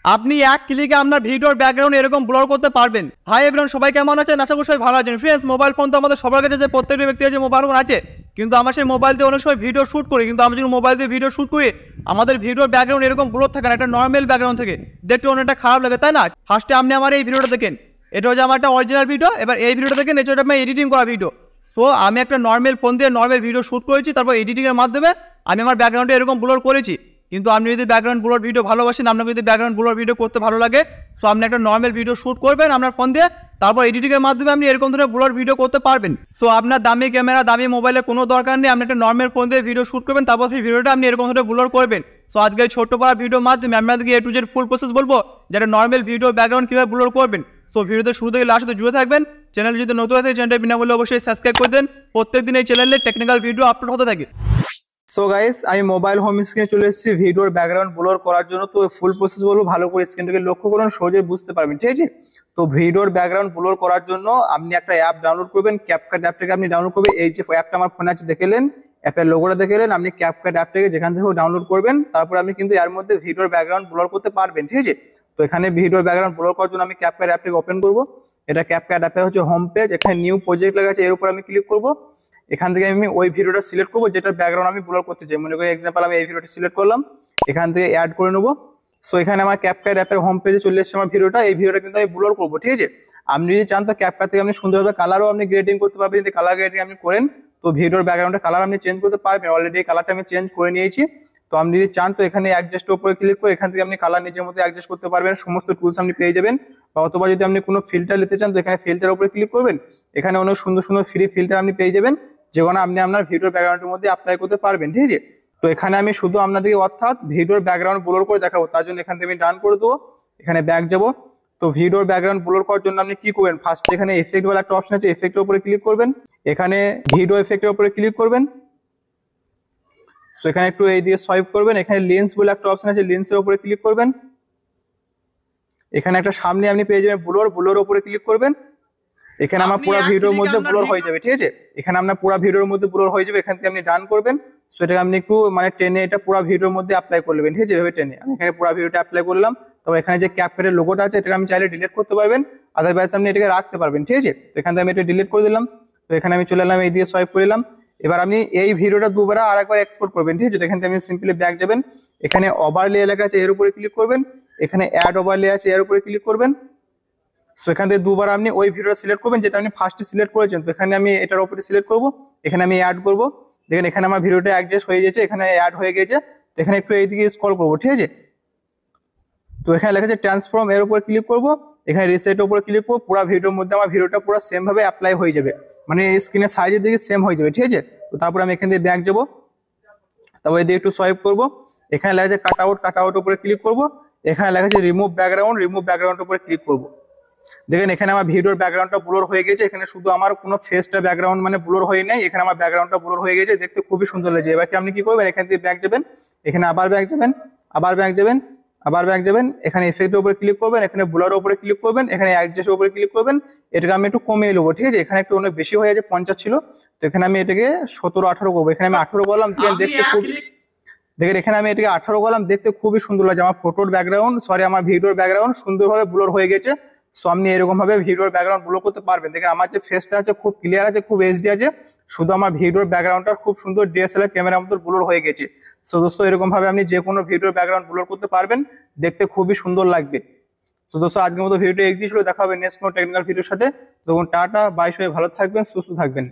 আপনি এক ক্লিকে আপনার ভিডিওর ব্যাকগ্রাউন্ড এরকম ব্লর করতে পারবেন। হাই এভরিওয়ান, সবাই কেমন আছেন? আশা করি সবাই ভালো আছেন। ফ্রেন্ডস, মোবাইল ফোন তো আমাদের সবার কাছে, যে প্রত্যেকটি ব্যক্তির কাছে মোবাইল ফোন আছে, কিন্তু আমরা সেই মোবাইল দিয়ে অনেক সময় ভিডিও শ্যুট করি। কিন্তু আমরা যখন মোবাইল দিয়ে ভিডিও শ্যুট করি, আমাদের ভিডিওর ব্যাকগ্রাউন্ড এরকম ব্লর থাকে না, একটা নর্মাল ব্যাকগ্রাউন্ড থেকে দেখতে অনেকটা খারাপ লাগে, তাই না? ফার্স্টে আপনি আমার এই ভিডিওটা দেখেন, এটা হচ্ছে আমার একটা অরিজিনাল ভিডিও। এবার এই ভিডিওটা দেখেন, এটা হচ্ছে আমার এডিটিং করা ভিডিও। সো আমি একটা নর্মাল ফোন দিয়ে নর্মাল ভিডিও শ্যুট করেছি, তারপর এডিটিংয়ের মাধ্যমে আমি আমার ব্যাকগ্রাউন্ডে এরকম ব্লর করেছি। কিন্তু আপনি যদি ব্যাকগ্রাউন্ড ব্লর ভিডিও ভালোবাসেন, আপনাকে যদি ব্যাকগ্রাউন্ড ব্লর ভিডিও করতে ভালো লাগে, সো আপনি একটা নর্মাল ভিডিও শ্যুট করবেন আপনার ফোন দিয়ে, তারপর এডিটিংয়ের মাধ্যমে আপনি এরকম ধরনের ব্লর ভিডিও করতে পারবেন। সো আপনার দামি ক্যামেরা, দামি মোবাইলে কোনো দরকার নেই, আপনি একটা নর্মাল ফোন দিয়ে ভিডিও শ্যুট করবেন, তারপর সেই ভিডিওটা আপনি এরকম ধরে ব্লর করবেন। সো আজকে এই ছোট্ট পাড়া ভিডিওর মাধ্যমে আমি আপনাদেরকে A to Z full process বলবো, যেটা নর্মাল ভিডিও ব্যাকগ্রাউন্ড কীভাবে ব্লর করবেন। সো ভিডিওতে শুরু থেকে লাস্ট জুড়ে থাকবেন। চ্যানেল যদি নতুন আছে, চ্যানেলটা বিনামূল্যে অবশ্যই সাবস্ক্রাইব করে দেন। প্রত্যেকদিন এই চ্যানেলে টেকনিক্যাল ভিডিও আপলোড হতে থাকে। সো গাইস, আমি মোবাইল হোম স্ক্রিনে চলে এসেছি ভিডিওর ব্যাকগ্রাউন্ড ব্লর করার জন্য। তো ফুল প্রসেস বলবো, ভালো করে স্ক্রিনটাকে লক্ষ্য করুন, সহজেই বুঝতে পারবেন, ঠিক আছে? তো ভিডিওর ব্যাকগ্রাউন্ড ব্লর করার জন্য আপনি একটা অ্যাপ ডাউনলোড করবেন। ক্যাপকাট অ্যাপটাকে আপনি ডাউনলোড করবেন। এই যে অ্যাপটা আমার ফোনে আছে দেখলেন, অ্যাপের লোগোটা দেখলেন, আপনি ক্যাপকাট অ্যাপটাকে যেখান থেকেও ডাউনলোড করবেন, তারপর আপনি কিন্তু এর মধ্যে ভিডিওর ব্যাকগ্রাউন্ড ব্লর করতে পারবেন, ঠিক আছে? তো এখানে ভিডিওর ব্যাকগ্রাউন্ড ব্লর করার জন্য আমি ক্যাপকাট অ্যাপটাকে ওপেন করব। এটা ক্যাপকাট অ্যাপের হচ্ছে হোম পেজ, এখানে নিউ প্রজেক্ট লেখা আছে, এর উপর আমি ক্লিক করব। এখান থেকে আমি ওই ভিডিওটা সিলেক্ট করবো যেটার ব্যাকগ্রাউন্ড আমি ব্লর করতে চাই। মনে করি এক্সাম্পল আমি এই ভিডিওটা সিলেক্ট করলাম, এখান থেকে অ্যাড করে নেবো। সো এখানে আমার ক্যাপকাট অ্যাপের হোম পেজে চলে এসেছে আমার ভিডিওটা। এই ভিডিওটা কিন্তু আমি ব্লর করবো, ঠিক আছে? আপনি যদি চান তো ক্যাপকাট থেকে আপনি সুন্দরভাবে কালারও আপনি গ্রেডিং করতে পারবেন। যদি কালার গ্রেডিং আপনি করেন, তো ভিডিওর ব্যাকগ্রাউন্ডের কালার আপনি চেঞ্জ করতে পারবেন। অলরেডি এই কালারটা আমি চেঞ্জ করে নিয়েছি। তো আপনি যদি চান তো এখানে অ্যাডজাস্টের উপরে ক্লিক করে এখান থেকে আপনি কালার নিজের মধ্যে অ্যাডজাস্ট করতে পারবেন। সমস্ত টুলস আপনি পেয়ে যাবেন। বা অথবা যদি আপনি কোনো ফিল্টার নিতে চান, তো এখানে ফিল্টারের উপরে ক্লিক করবেন। এখানে অনেক সুন্দর সুন্দর ফ্রি ফিল্টার আপনি পেয়ে যাবেন, যেগুলো আপনি আপনার ভিডিওর ব্যাকগ্রাউন্ডের মধ্যে অ্যাপ্লাই করতে পারবেন, ঠিক আছে? তো এখানে আমি শুধু আপনাদেরকে অর্থাৎ ভিডিওর ব্যাকগ্রাউন্ড ব্লর করে দেখাবো, তার জন্য এখান থেকে আমি ডান করে দেবো। এখানে ব্যাক যাব। তো ভিডিওর ব্যাকগ্রাউন্ড ব্লর করার জন্য আপনি কি করবেন, ফার্স্ট এখানে এফেক্ট বলে একটা অপশন আছে, এফেক্টের উপরে ক্লিক করবেন। এখানে ভিডিও এফেক্টের উপরে ক্লিক করবেন। তো এখানে একটু এই দিকে সোয়াইপ করবেন। এখানে লেন্স বলে একটা অপশন আছে, লেন্সের উপরে ক্লিক করবেন। এখানে একটা সামনে আপনি পেয়ে যাবেন ব্লর, ব্লর উপরে ক্লিক করবেন। এখানে আমার পুরো ভিডিওর মধ্যে ব্লর হয়ে যাবে, ঠিক আছে? এখানে আপনার পুরো ভিডিওর মধ্যে ব্লর হয়ে যাবে। এখান থেকে আপনি ডান করবেন। সো এটাকে আপনি একটু মানে টেনে এটা পুরো ভিডিওর মধ্যে অ্যাপ্লাই করবেন, ঠিক আছে? এভাবে টেনে আমি এখানে পুরো ভিডিওটা অ্যাপ্লাই করলাম। তবে এখানে যে ক্যাপকাটের লোগোটা আছে, এটাকে আমি চাইলে ডিলিট করতে পারবেন, আদারওয়াইজ আপনি এটাকে রাখতে পারবেন, ঠিক আছে? তো এখান থেকে আমি এটা ডিলিট করে দিলাম। তো এখানে আমি চলে এলাম, এই দিয়ে সোয়াইপ করে নিলাম। এবার আপনি এই ভিডিওটা দুবার আর একবার এক্সপোর্ট করবেন, ঠিক আছে? তো এখান থেকে আপনি সিম্পলি ব্যাক যাবেন। এখানে ওভারলে লেখা আছে, এর উপরে ক্লিক করবেন। এখানে অ্যাড ওভারলে আছে, এর উপরে ক্লিক করবেন। সো এখান থেকে দুবার আপনি ওই ভিডিওটা সিলেক্ট করবেন যেটা আপনি ফার্স্টে সিলেক্ট করেছেন। তো এখানে আমি এটার উপরে সিলেক্ট করব। এখানে আমি অ্যাড করব। দেখেন এখানে আমার ভিডিওটা অ্যাডজাস্ট হয়ে গেছে, এখানে অ্যাড হয়ে গেছে। তো এখানে একটু এইদিকে স্ক্রল করব, ঠিক আছে? তো এখানে লেখা আছে ট্রান্সফর্ম, এর উপর ক্লিক করব। এখানে রিসেটের উপর ক্লিক করব। পুরো ভিডিওর মধ্যে আমার ভিডিওটা পুরো সেম ভাবে অ্যাপ্লাই হয়ে যাবে, মানে স্ক্রিনের সাইজের দিকে সেম হয়ে যাবে, ঠিক আছে? তো তারপর আমি এখান থেকে ব্যাক যাব। তারপর এদিকে একটু সোয়াইপ করব। এখানে লেখা আছে কাট আউট, কাট আউট উপরে ক্লিক করব। এখানে লেখা আছে রিমুভ ব্যাকগ্রাউন্ড, রিমুভ ব্যাকগ্রাউন্ড উপরে ক্লিক করব। দেখেন এখানে আমার ভিডিওর ব্যাকগ্রাউন্ডটা ব্লর হয়ে গেছে। এখানে শুধু আমার কোনো ফেসটা ব্যাকগ্রাউন্ড মানে ব্লর হয়ে নাই, এখানে আমার ব্যাকগ্রাউন্ডটা ব্লর হয়ে গেছে, দেখতে খুবই সুন্দর লাগছে। এবার কি আপনি কি করবেন, এখান থেকে ব্যাক যাবেন। এখানে আবার ব্যাক যাবেন, আবার ব্যাক যাবেন, আবার ব্যাক যাবেন। এখানে ইফেক্টের উপরে ক্লিক করবেন, এখানে ব্লরের উপরে ক্লিক করবেন, এখানে অ্যাডজাস্টের উপরে ক্লিক করবেন। এটাকে আমি একটু কমিয়ে নেবো, ঠিক আছে? এখানে একটু অনেক বেশি হয়ে যাচ্ছে, 50 ছিল। তো এখানে আমি এটাকে 17-18 করবো। এখানে আমি 18 করলাম, দেখতে খুব দেখেন এখানে আমি এটাকে 18 করলাম, দেখতে খুবই সুন্দর লাগছে। আমার ফটোর ব্যাকগ্রাউন্ড আমার ভিডিওর ব্যাকগ্রাউন্ড সুন্দরভাবে ব্লর হয়ে গেছে। সো আপনি এরকম ভাবে ভিডিওর ব্যাকগ্রাউন্ড ব্লর করতে পারবেন। দেখেন আমার যে ফেসটা আছে খুব ক্লিয়ার আছে, খুব এইচডি আছে, শুধু আমার ভিডিওর ব্যাকগ্রাউন্ডটা খুব সুন্দর ডিএসএলআর ক্যামেরার মতো ব্লর হয়ে গেছে। সো দোস্ত, এরকম ভাবে আপনি যে কোনো ভিডিওর ব্যাকগ্রাউন্ড ব্লর করতে পারবেন, দেখতে খুবই সুন্দর লাগবে। তো দোস্ত, আজকের মতো ভিডিওটা এগিয়ে ছিল। দেখা হবে নেক্সট কোনো টেকনিক্যাল ভিডিওর সাথে। তখন টাটা, বাই, সবাই ভালো থাকবেন, সুস্থ থাকবেন।